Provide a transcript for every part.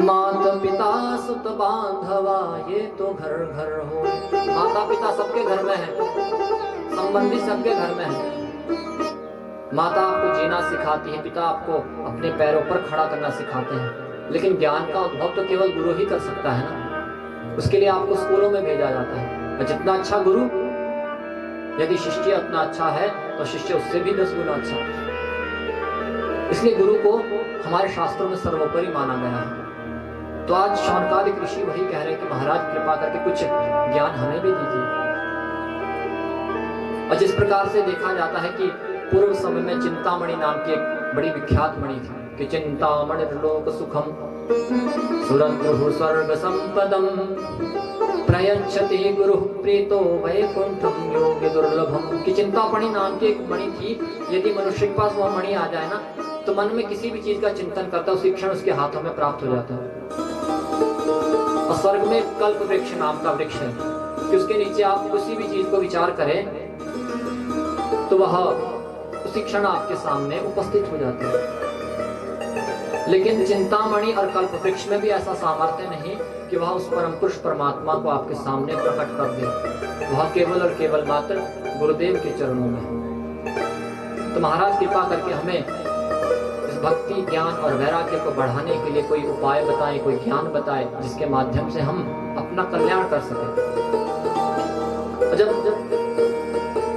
माता पिता सुत बांधवा ये तो घर घर हो। माता पिता सबके घर में है, संबंधी सबके घर में है। माता आपको जीना सिखाती है, पिता आपको अपने पैरों पर खड़ा करना सिखाते हैं, लेकिन ज्ञान का उद्भव तो केवल गुरु ही कर सकता है ना। उसके लिए आपको स्कूलों में भेजा जाता है, और जितना अच्छा गुरु, यदि शिष्य उतना अच्छा है तो शिष्य उससे भी 10 गुना अच्छा। इसलिए गुरु को हमारे शास्त्रों में सर्वोपरि माना गया है। तो आज शौनकादिक ऋषि वही कह रहे हैं कि महाराज कृपा करके कुछ ज्ञान हमें भी दीजिए। और जिस प्रकार से देखा जाता है कि पूर्व समय में चिंतामणि नाम की एक बड़ी विख्यात मणि थी कि चिंतामणि लोक सुखम सुरद्रुः स्वर्ग संपदम प्रयच्छति गुरु प्रीतो वैकुंठम योग्य दुर्लभम। कि चिंतामणि नाम की एक मणि थी, यदि मनुष्य के पास वह मणि आ जाए ना तो मन में किसी भी चीज का चिंतन करता, उसी क्षण उसके हाथों में प्राप्त हो जाता है। और स्वर्ग में कल्प वृक्ष नाम का वृक्ष है कि उसके नीचे आप किसी भी चीज को विचार करें तो वह उसी क्षण आपके सामने उपस्थित हो जाते हैं। लेकिन चिंतामणि और कल्प वृक्ष में भी ऐसा सामर्थ्य नहीं कि वह उस परम पुरुष परमात्मा को आपके सामने प्रकट कर दे। वह केवल और केवल मात्र गुरुदेव के चरणों में है। तो महाराज कृपा करके हमें इस भक्ति, ज्ञान और वैराग्य को बढ़ाने के लिए कोई उपाय बताएं, कोई ज्ञान बताएं, जिसके माध्यम से हम अपना कल्याण कर सकें। जब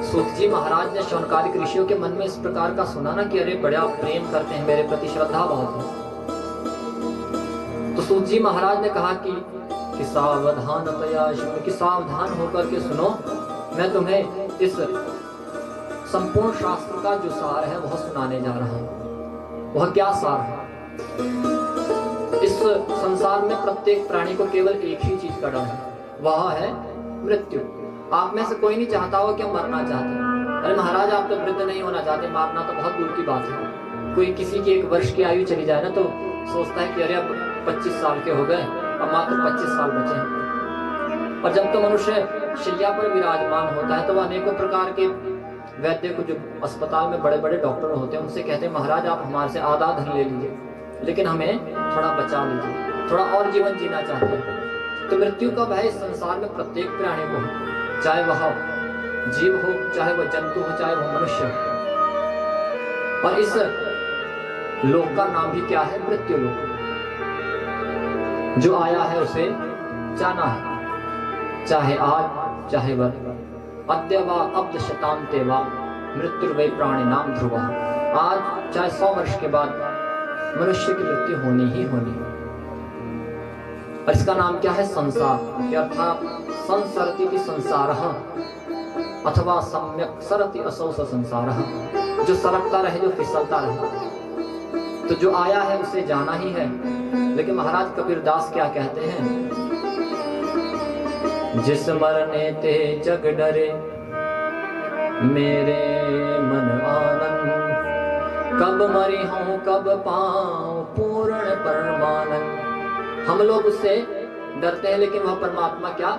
सूत जी महाराज ने शौनकादिक ऋषियों के मन में इस प्रकार का सुना ना कि अरे बड़ा प्रेम करते हैं, मेरे प्रति श्रद्धा बहुत है, तो सूत जी महाराज ने कहा कि सावधानतया शुभ, कि सावधान होकर के सुनो, मैं तुम्हें इस संपूर्ण शास्त्र का जो सार है वह सुनाने जा रहा हूं। वह क्या सार है? इस संसार में प्रत्येक प्राणी को केवल एक ही चीज का डर है, वह है मृत्यु। आप में से कोई नहीं चाहता हो कि हम मरना चाहते हैं। अरे महाराज आप तो वृद्ध नहीं होना चाहते, मारना तो बहुत दूर की बात है। कोई किसी की 1 वर्ष की आयु चली जाए ना तो सोचता है कि अरे अब 25 साल के हो गए, अब मात्र 25 साल बचे हैं। और जब तो मनुष्य शैया पर विराजमान होता है तो वह अनेकों प्रकार के वैद्य को, जो अस्पताल में बड़े बड़े डॉक्टर होते हैं, उनसे कहते हैं महाराज आप हमारे से आधा धन ले लीजिए, लेकिन हमें थोड़ा बचा लीजिए, थोड़ा और जीवन जीना चाहते हैं। तो मृत्यु का भय इस संसार में प्रत्येक प्राणी को है, चाहे वह जीव हो, चाहे वह जंतु हो, चाहे वह मनुष्य हो। और इस लोक का नाम भी क्या है? मृत्यु लोक। जो आया है उसे जाना है, चाहे आज चाहे वर। अद्य वा अब्द शतान्ते वा मृत्युर्वै प्राणिनाम ध्रुवा। आज चाहे 100 वर्ष के बाद मनुष्य की मृत्यु होनी ही होनी। और इसका नाम क्या है? संसार। अर्थात संसरति की संसारः अथवा सम्यक सरति असौ स संसारः। जो सरकता रहे, जो फिसलता रहे। तो जो आया है उसे जाना ही है। लेकिन महाराज कबीरदास क्या कहते हैं? जिस मरने ते जग डरे मेरे मन आनंद, कब मरी हूं कब पाऊं पूर्ण परमानंद। हम लोग उससे डरते हैं, लेकिन वह परमात्मा क्या?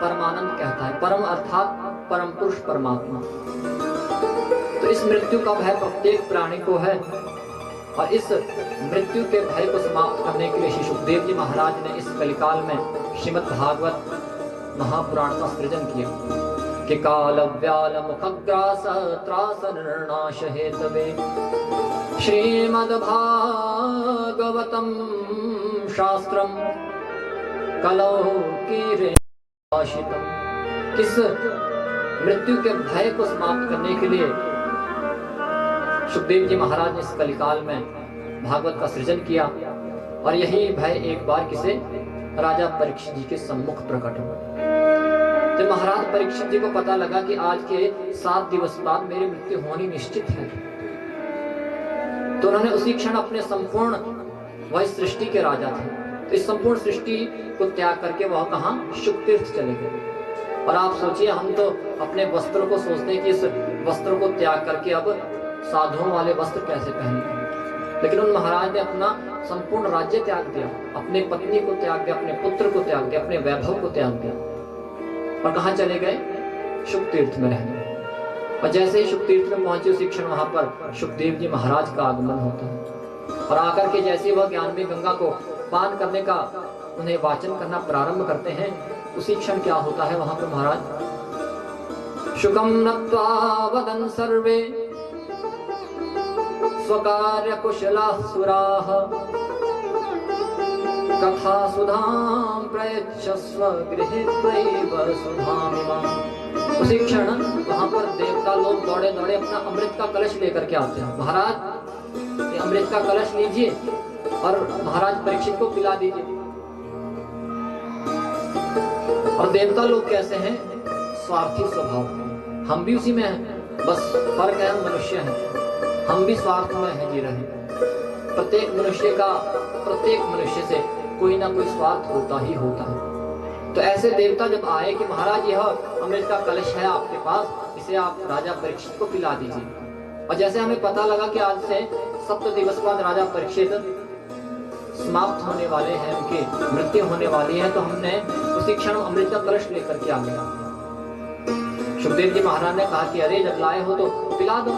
परमानंद कहता है। परम अर्थात परम पुरुष परमात्मा। तो इस मृत्यु का भय प्रत्येक प्राणी को है, और इस मृत्यु के भय को समाप्त करने के लिए श्री सुखदेव जी महाराज ने इस कलिकाल में श्रीमद् भागवत महापुराण का सृजन किया कि काल व्याल मुखग्रास त्रास निर्नाश हेतवे श्रीमद् भागवतम शास्त्रम कलौ कीरेषितम। किस मृत्यु के भय को समाप्त करने के लिए सुखदेव जी महाराज ने इस कलिकाल में भागवत का सृजन किया, और यही भय एक बार किसे? राजा परीक्षित जी के सम्मुख प्रकट हुआ। जब महाराज परीक्षित जी को पता लगा कि आज के 7 दिवस बाद मेरी मृत्यु होनी निश्चित है, तो उन्होंने उसी क्षण अपने संपूर्ण, वह सृष्टि के राजा थे, तो इस संपूर्ण सृष्टि को त्याग करके वह कहां? शुकतीर्थ चले गए। और आप सोचिए, हम तो अपने वस्त्रों को सोचते हैं कि इस वस्त्रों को त्याग करके अब साधुओं वाले वस्त्र कैसे पहने, लेकिन उन महाराज ने अपना संपूर्ण राज्य त्याग दिया, अपने पत्नी को त्याग दिया, अपने पुत्र को त्याग दिया, अपने वैभव को त्याग दिया, और कहां चले गए? शुकतीर्थ में रहने। और जैसे ही शुकतीर्थ में पहुंचे उसी क्षण वहां पर सुखदेव जी महाराज का आगमन होता है, और आकर के जैसे वह ज्ञानवी गंगा को पान करने का उन्हें वाचन करना प्रारंभ करते हैं, उसी क्षण क्या होता है वहां पर महाराज, शुकम नत्वा वदन् सर्वे स्वकार्य कुशलाः सुराः कथा सुधाम प्रयच्छस्व गृहीत्वैव सुधामिमाम्। उसी क्षण वहां पर देवता लोग दौड़े दौड़े अपना अमृत का कलश लेकर के आते हैं। महाराज ये अमृत का कलश लीजिए और महाराज परीक्षित को पिला दीजिए। और देवता लोग कैसे हैं, स्वार्थी स्वभाव, हम भी उसी में हैं, बस फर्क है हम मनुष्य हैं, हम भी स्वार्थ में हैं जी रहे। प्रत्येक मनुष्य से कोई ना कोई स्वार्थ होता ही होता है। तो ऐसे देवता जब आए कि महाराज यह अमृत का कलश है आपके पास, इसे आप राजा परीक्षित को पिला दीजिए। और जैसे हमें पता लगा कि आज से 7 दिवस बाद राजा परीक्षित समाप्त होने वाले हैं, उनकी मृत्यु होने वाली है, तो हमने उसी क्षण अमृत का कलश लेकर के आ गया। सुखदेव जी महाराज ने कहा कि अरे जब लाए हो तो पिला दो।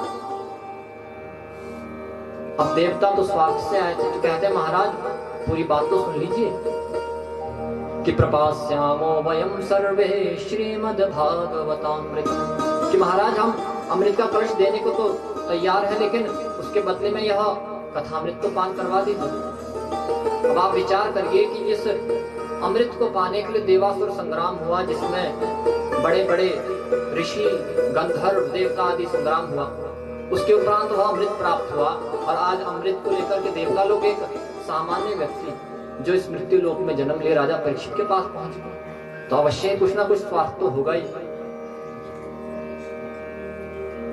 अब देवता तो स्वार्थ से आए थे, तो कहते महाराज पूरी बात तो सुन लीजिए कि प्रपास्यामो वयम सर्वे श्रीमद्भागवतामृत, कि महाराज हम अमृत का कलश देने को तो तैयार है, लेकिन उसके बदले में यह कथामृत तो पान करवा दीजिए। अब आप विचार करिए कि जिस अमृत को पाने के लिए देवासुर संग्राम हुआ, जिसमें बड़े बड़े ऋषि गंधर्व देवता आदि संग्राम हुआ, उसके उपरांत वह अमृत प्राप्त हुआ। और आज अमृत को लेकर के देवता लोग एक सामान्य व्यक्ति जो इस मृत्यु लोक में जन्म ले राजा परीक्षित के पास पहुंच गए, तो अवश्य कुछ ना कुछ स्वार्थ तो होगा ही।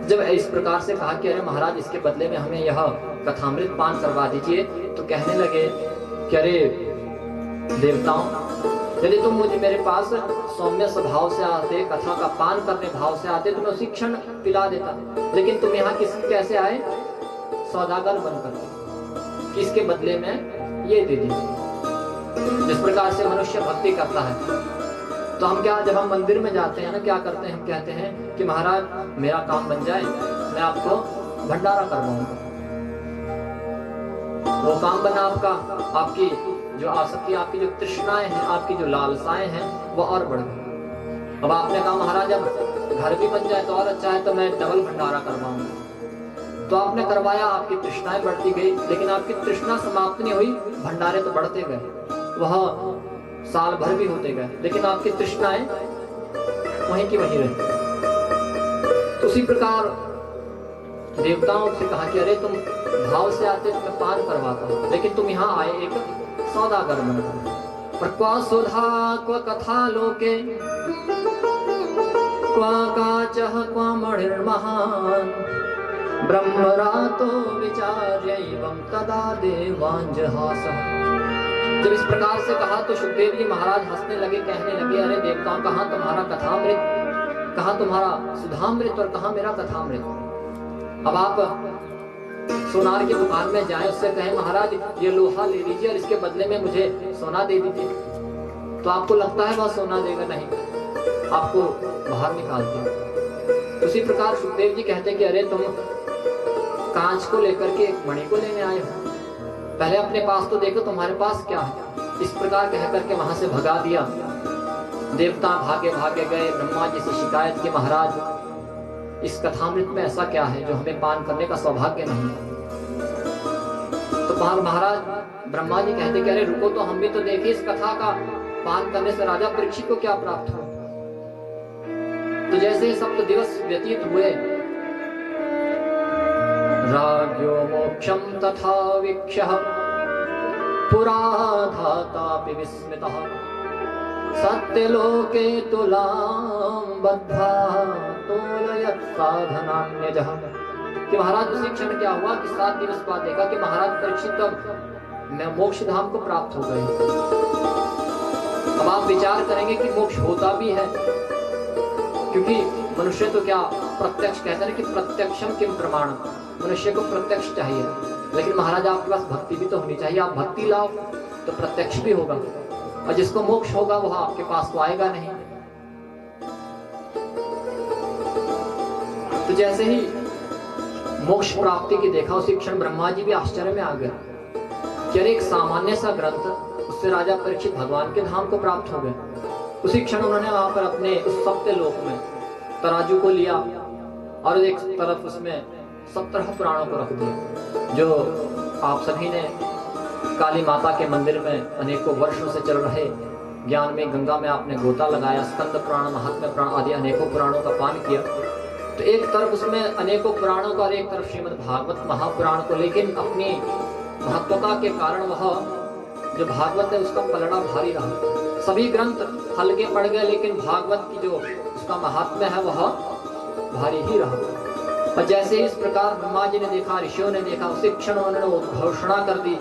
जब इस प्रकार से कहा कि अरे महाराज इसके बदले में हमें यह कथामृत पान करवा दीजिए, तो कहने लगे कि अरे देवताओं, यदि तुम मुझे मेरे पास सौम्य स्वभाव से आते, कथा का पान करने भाव से आते, तो मैं उसी क्षण पिला देता। लेकिन तुम यहाँ कैसे आए, सौदागर बनकर, किसके बदले में ये दे दीजिए। जिस प्रकार से मनुष्य भक्ति करता है, तो हम क्या, जब हम मंदिर में जाते हैं ना, क्या करते हैं, हम कहते हैं कि महाराज मेरा काम बन जाए, मैं आपको भंडारा करवाऊंगा। वो काम बना आपका, आपकी जो आसक्ति, आपकी जो तृष्णाएं हैं, आपकी जो लालसाएं हैं, वो और बढ़ गई। अब आपने कहा महाराज अब घर भी बन जाए तो और अच्छा है, तो मैं डबल भंडारा करवाऊंगा। तो आपने करवाया, आपकी तृष्णाएं बढ़ती गई, लेकिन आपकी तृष्णा समाप्त नहीं हुई, भंडारे तो बढ़ते गए, वह साल भर भी होते गए, लेकिन आपकी तृष्णाएं वहीं की वहीं रही। तो उसी प्रकार देवताओं से कहा कि अरे तुम भाव से आते तो मैं पान करवाता हूं, लेकिन तुम यहाँ आए एक सौदागर बनकर। पर क्वा सुधा क्व कथा लोके क्वा काचः क्वा मणिर्महान् ब्रह्मरातो विचार्यैवं तदा देवांजहासः। जब इस प्रकार से कहा तो सुखदेव जी महाराज हंसने लगे, कहने लगे अरे देवताओं, कहाँ तुम्हारा कथामृत, कहाँ तुम्हारा सुधामृत और कहाँ मेरा कथामृत। अब आप सोनार की दुकान में जाएं, उससे कहें महाराज ये लोहा ले लीजिए और इसके बदले में मुझे सोना दे दीजिए, तो आपको लगता है वह सोना देगा? नहीं, आपको बाहर निकाल दिया। उसी प्रकार सुखदेव जी कहते कि अरे तुम कांच को लेकर के एक मणि को लेने आए हो, पहले अपने पास तो देखो तुम्हारे पास क्या है। इस प्रकार कह करके वहां से भगा दिया। देवता भागे भागे गए, ब्रह्मा जी से शिकायत की महाराज इस कथामृत में ऐसा क्या है जो हमें पान करने का सौभाग्य नहीं है। तो महाराज ब्रह्मा जी कहते कि अरे रुको तो हम भी तो देखें इस कथा का पान करने से राजा परीक्षित को क्या प्राप्त हो। तो जैसे 7 दिवस व्यतीत हुए, राज्यो मोक्षम तथा वीक्ष्य पुरा धातापि विस्मितः सत्यलोके तुलां बद्ध्वा तोलयत् साधनान्यजः। कि महाराज उसी क्षण क्या हुआ कि 7 दिवस बाद देखा कि महाराज परीक्षित तो मोक्ष धाम को प्राप्त हो गए। अब आप विचार करेंगे कि मोक्ष होता भी है, क्योंकि मनुष्य तो क्या प्रत्यक्ष कहते हैं कि प्रत्यक्षम किम प्रमाणम, मनुष्य को प्रत्यक्ष चाहिए, लेकिन महाराज आपके पास भक्ति भी तो होनी चाहिए। आप भक्ति लाओ तो प्रत्यक्ष भी होगा, और जिसको मोक्ष होगा वह आपके पास तो आएगा नहीं। तो जैसे ही मोक्ष प्राप्ति की देखा, उसी क्षण ब्रह्मा जी भी आश्चर्य में आ गए। कि अरे एक सामान्य सा ग्रंथ, उससे राजा परीक्षित भगवान के धाम को प्राप्त हो गए। उसी क्षण उन्होंने वहां पर अपने उस सत्य लोक में तराजू को लिया और एक तरफ उसमें 17 पुराणों को रख दिया, जो आप सभी ने काली माता के मंदिर में अनेकों वर्षों से चल रहे ज्ञान में गंगा में आपने गोता लगाया, स्कंद पुराण, महात्म्य पुराण आदि अनेकों पुराणों का पान किया। तो एक तरफ उसमें अनेकों पुराणों का और एक तरफ श्रीमद् भागवत महापुराण को, लेकिन अपनी महत्वता के कारण वह जो भागवत है उसका पलड़ा भारी रहा। सभी ग्रंथ हल्के पड़ गए, लेकिन भागवत की जो उसका महात्म्य है वह भारी ही रहा। और जैसे इस प्रकार ब्रह्मा जी ने देखा, ऋषियों ने देखा, उसी क्षण उन्होंने घोषणा कर दी,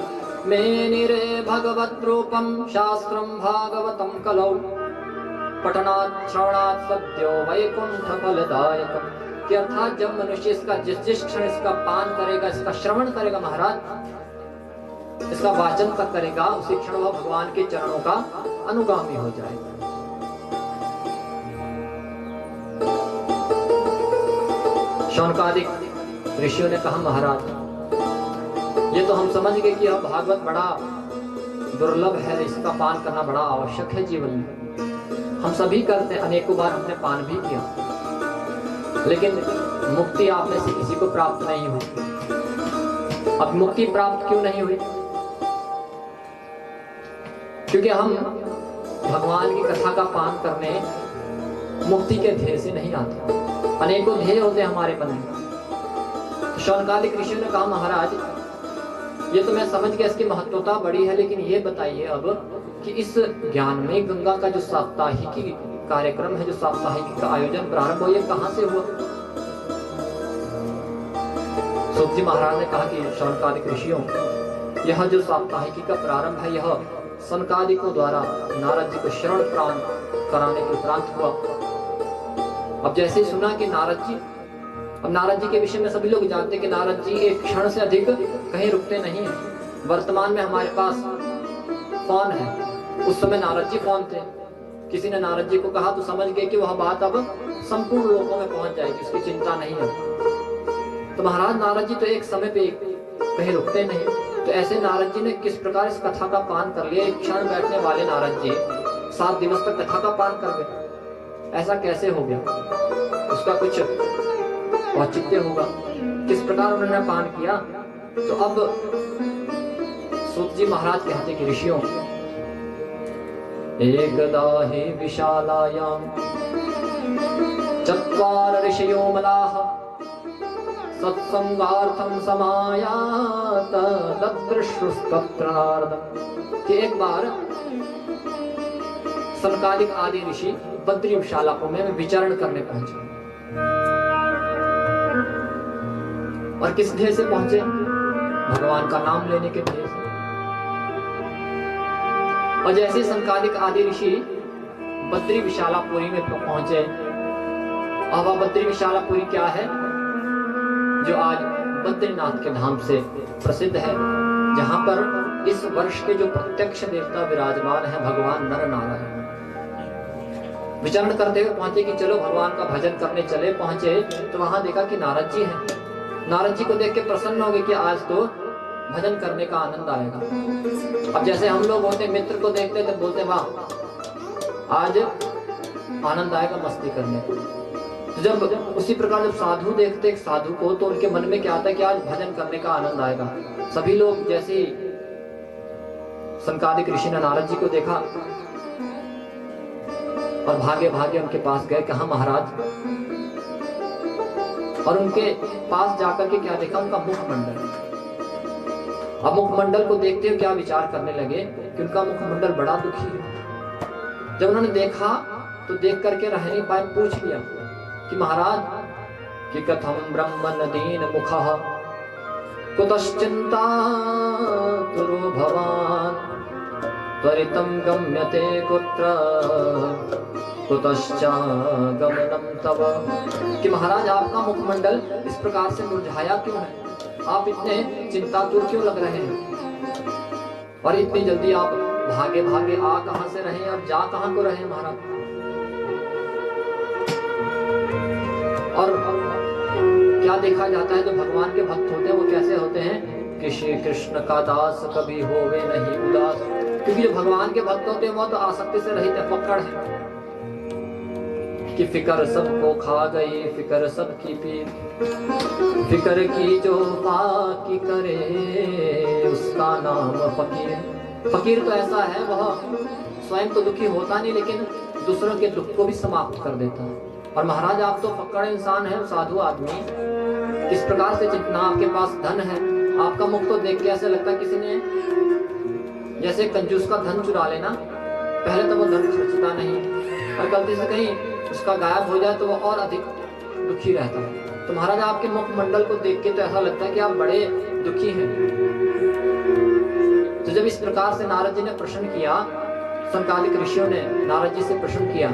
मेनिरे भगवत रूपम शास्त्रम भागवतम कलौ पठनात् श्रवणात् सद्यो वैकुंठ फलदायकम। कि अर्थात जब मनुष्य इसका जिस क्षण इसका पान करेगा, इसका श्रवण करेगा महाराज, इसका वाचन तक करेगा, उसी क्षण वह भगवान के चरणों का अनुगामी हो जाएगा। शौनकादिक ऋषियों ने कहा, महाराज ये तो हम समझ गए कि यह भागवत बड़ा दुर्लभ है, इसका पान करना बड़ा आवश्यक है जीवन में। हम सभी करते हैं, अनेकों बार हमने पान भी किया, लेकिन मुक्ति आप में से किसी को प्राप्त नहीं हुई। अब मुक्ति प्राप्त क्यों नहीं हुई? क्योंकि हम भगवान की कथा का पान करने मुक्ति के ध्येय से नहीं आते। अनेकों ध्येय होते हैं हमारे मन में। शौनकादिक ऋषियों ने कहा, महाराज ये तो मैं समझ गया, इसकी महत्वता बड़ी है, लेकिन ये बताइए अब कि इस ज्ञान में गंगा का जो साप्ताहिकी कार्यक्रम है, जो साप्ताहिकी का आयोजन प्रारंभ हुआ, ये कहां से हुआ? सूत जी महाराज ने कहा कि शौनकादिक ऋषियों, यह जो साप्ताहिकी का प्रारंभ है, यह सनकादिकों द्वारा नारद जी को शरण प्राण कराने के उपरांत हुआ। अब जैसे सुना कि नारद जी, अब नारद जी के विषय में सभी लोग जानते हैं कि नारद जी एक क्षण से अधिक कहीं रुकते नहीं हैं। वर्तमान में हमारे पास फोन है, उस समय नारद जी फोन थे। किसी ने नारद जी को कहा तो समझ गए कि वह बात अब संपूर्ण लोगों में पहुंच जाएगी, उसकी चिंता नहीं है। तो महाराज नारद जी तो एक समय पे कहीं रुकते नहीं। तो ऐसे नारद जी ने किस प्रकार इस कथा का पान कर लिया? एक क्षण बैठने वाले नारद जी 7 दिवस तक कथा का पान कर गए। ऐसा कैसे हो गया? उसका कुछ औचित्य होगा। किस प्रकार उन्होंने पान किया? तो अब सूत जी महाराज कहते कि ऋषियों, एकदा हि विशालायां चत्वार ऋषयो मलाः सत्संगार्थं समायात ददृशुस्तत्र नारदम्। कि एक बार सनकादिक आदि ऋषि बद्री विशालापुर में विचरण करने पहुंचे। और किस ध्येय से पहुंचे? भगवान का नाम लेने के ध्येय से। और जैसे सनकादिक आदि ऋषि बद्री विशालापुरी में पहुंचे, अब वह बद्री विशालापुरी क्या है? जो आज बद्रीनाथ के धाम से प्रसिद्ध है, जहां पर इस वर्ष के जो प्रत्यक्ष देवता विराजमान है भगवान नर नारायण। विचरण करते हुए पहुंचे कि चलो भगवान का भजन करने चले। पहुंचे तो वहां देखा कि नारद जी हैं। नारद जी को देख के प्रसन्न हो गए कि आज तो भजन करने का आनंद आएगा। अब जैसे हम लोग होते मित्र को देखते तो बोलते वाह आज आनंद आएगा मस्ती करने को। तो जब उसी प्रकार जब साधु देखते एक साधु को, तो उनके मन में क्या आता है कि आज भजन करने का आनंद आएगा। सभी लोग जैसे ही सनकादिक ऋषि ने नारद जी को देखा और भागे भागे उनके पास गए, कहा महाराज, और उनके पास जाकर के क्या देखा? उनका मुखमंडल। अब मुखमंडल को देखते हुए क्या विचार करने लगे कि उनका मुखमंडल बड़ा दुखी है। जब उन्होंने देखा तो देख करके रह नहीं पाए, पूछ लिया कि महाराज कि कथम ब्रह्मन दीन मुखः कुतश्चिंता तुरो भवान त्वरितं गम्यते कुत्र कुतश्चा गमनम तव। कि महाराज आपका मुखमंडल इस प्रकार से मुरझाया क्यों है? आप इतने चिंतातुर क्यों लग रहे हैं? और इतनी जल्दी आप भागे भागे आ कहां से रहे और जा कहां को रहे महाराज? और क्या देखा जाता है जो भगवान के भक्त होते हैं वो कैसे होते हैं कि श्री कृष्ण का दास कभी होवे नहीं उदास। क्योंकि जो भगवान के भक्त होते हैं वो तो आसक्ति से रहित है, पकड़ है कि फिकर सबको खा गई, फिकर सबकी पीर, फिकर की जो बाकी करे उसका नाम फकीर। फकीर तो ऐसा है वह स्वयं तो दुखी होता नहीं लेकिन दूसरों के दुख को भी समाप्त कर देता है। और महाराज आप तो फक्कड़ इंसान है, साधु आदमी, किस प्रकार से जितना आपके पास धन है, आपका मुख तो देख के ऐसे लगता है किसी ने जैसे कंजूस का धन चुरा लेना, पहले तो वो धन खर्चता नहीं और गलती से कहीं उसका गायब हो जाए तो वो और अधिक दुखी रहता है। तो महाराज आपके मुखमंडल को देख के तो ऐसा लगता है कि आप बड़े दुखी हैं। तो जब इस प्रकार से नारद जी ने प्रश्न किया, सनकादिक ऋषियों ने नारद जी से प्रश्न किया,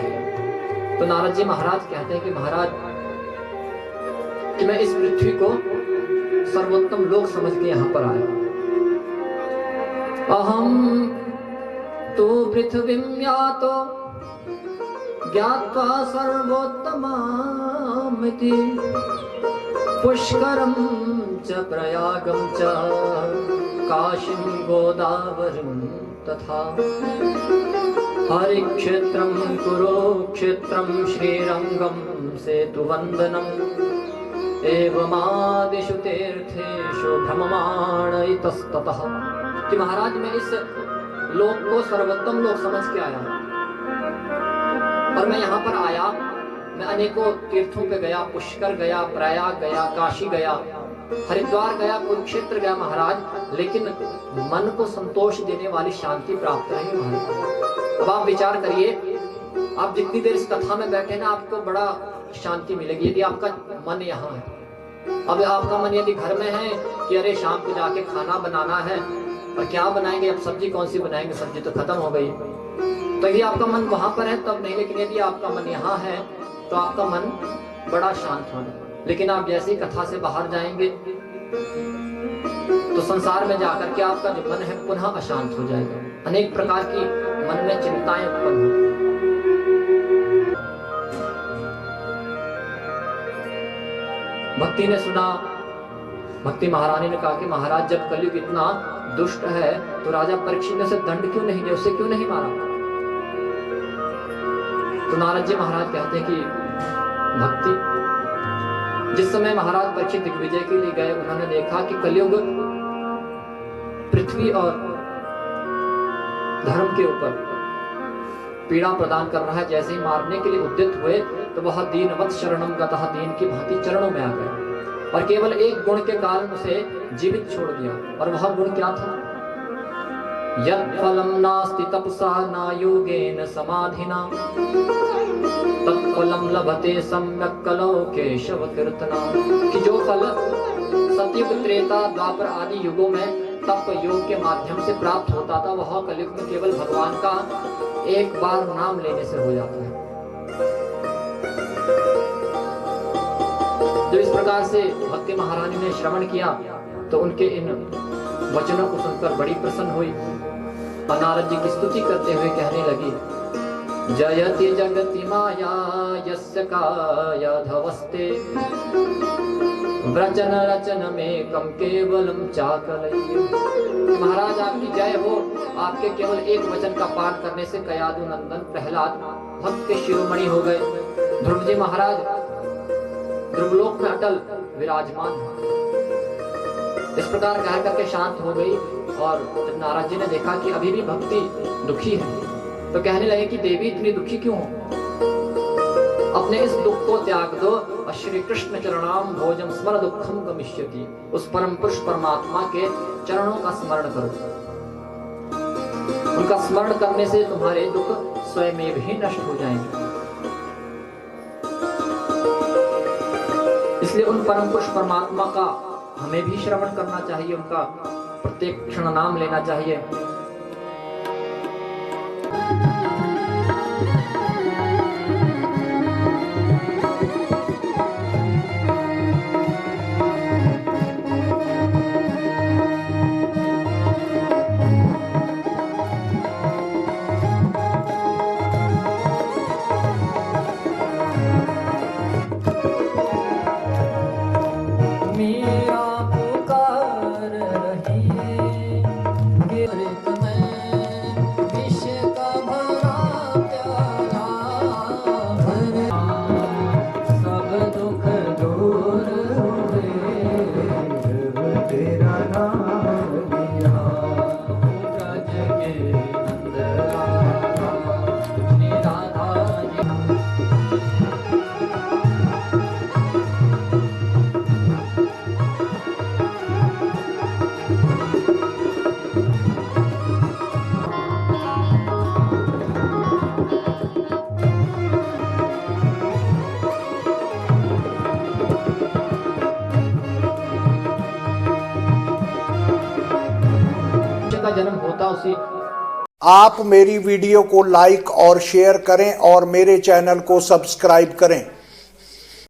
तो नारद जी महाराज कहते हैं कि महाराज कि मैं इस पृथ्वी को सर्वोत्तम लोक समझ के यहाँ पर आया। अहम तो पृथ्वीं यातो ज्ञात्वा सर्वोत्तमामिति पुष्करं च प्रयागं च काशीं गोदावरीं तथा हरिक्षेत्रं कुरुक्षेत्रं श्रीरंगं सेतुवन्दनम् एवमादिषु तीर्थेषु भ्रममाण इतस्ततः। कि महाराज मैं इस लोक को सर्वोत्तम लोक समझ के आया और मैं यहाँ पर आया, मैं अनेकों तीर्थों पे गया, पुष्कर गया, प्रयाग गया, काशी गया, हरिद्वार गया, कुरुक्षेत्र गया महाराज, लेकिन मन को संतोष देने वाली शांति प्राप्त नहीं महाराज। अब आप विचार करिए, आप जितनी देर इस कथा में बैठे ना आपको बड़ा शांति मिलेगी यदि आपका मन यहाँ है। अब आपका मन यदि घर में है कि अरे शाम को जाके खाना बनाना है और क्या बनाएंगे, अब सब्जी कौन सी बनाएंगे, सब्जी तो खत्म हो गई, तो यदि आपका मन वहां पर है तब नहीं, लेकिन यदि आपका मन यहाँ है तो आपका मन बड़ा शांत होगा। लेकिन आप जैसे ही कथा से बाहर जाएंगे तो संसार में जाकर के आपका जो मन है पुनः अशांत हो जाएगा, अनेक प्रकार की मन में चिंताएं उत्पन्न होंगी। भक्ति ने सुना, भक्ति महारानी ने कहा कि महाराज जब कलयुग इतना दुष्ट है तो राजा परीक्षित ने उसे दंड क्यों नहीं दिया, उसे क्यों नहीं मारा। तो नारद जी महाराज कहते हैं कि भक्ति, जिस समय महाराज परीक्षित दिग्विजय के लिए गए उन्होंने देखा कि कलयुग पृथ्वी और धर्म के ऊपर पीड़ा प्रदान कर रहा है। जैसे ही मारने के लिए उद्यत हुए तो वह दीनवत् शरणम गतः, दीन की भांति चरणों में आ गए और केवल एक गुण के कारण उसे जीवित छोड़ दिया। और वह गुण क्या था? यत् फलम नास्ति तपसा न योगेन समाधिना तत्फलम लभते सम्यक् कलौ केशव कीर्तना। कि जो फल सतयुग, त्रेता, द्वापर आदि युगों में तप योग के माध्यम से प्राप्त होता था वह कलयुग में केवल भगवान का एक बार नाम लेने से हो जाता है। जब इस प्रकार से भक्ति महारानी ने श्रवण किया तो उनके इन वचनों को सुनकर बड़ी प्रसन्न हुई और नारद जी की स्तुति करते हुए कहने लगी, जयति जगति माया यस्य कायाधवस्ते व्रजन रचन में कम केवलम चाकलय्य। महाराज आपकी जय हो, आपके केवल एक वचन का पाठ करने से कयादु नंदन प्रहलाद भक्त के शिरोमणि हो गए। ध्रुव जी महाराज ध्रुवलोक में अटल विराजमान है। इस प्रकार कह करके शांत हो गई और जब नारद जी ने देखा कि अभी भी भक्ति दुखी है तो कहने लगे कि देवी इतनी दुखी क्यों हो, अपने इस दुख को त्याग दो और श्री कृष्ण चरणाम भोजम स्मर दुखम गमिष्यति। उस परम पुरुष परमात्मा के चरणों का स्मरण करो, उनका स्मरण करने से तुम्हारे दुख स्वयं ही नष्ट हो जाएंगे। इसलिए उन परम पुरुष परमात्मा का हमें भी श्रवण करना चाहिए, उनका प्रत्येक क्षण नाम लेना चाहिए। का जन्म होता उसी। आप मेरी वीडियो को लाइक और शेयर करें और मेरे चैनल को सब्सक्राइब करें।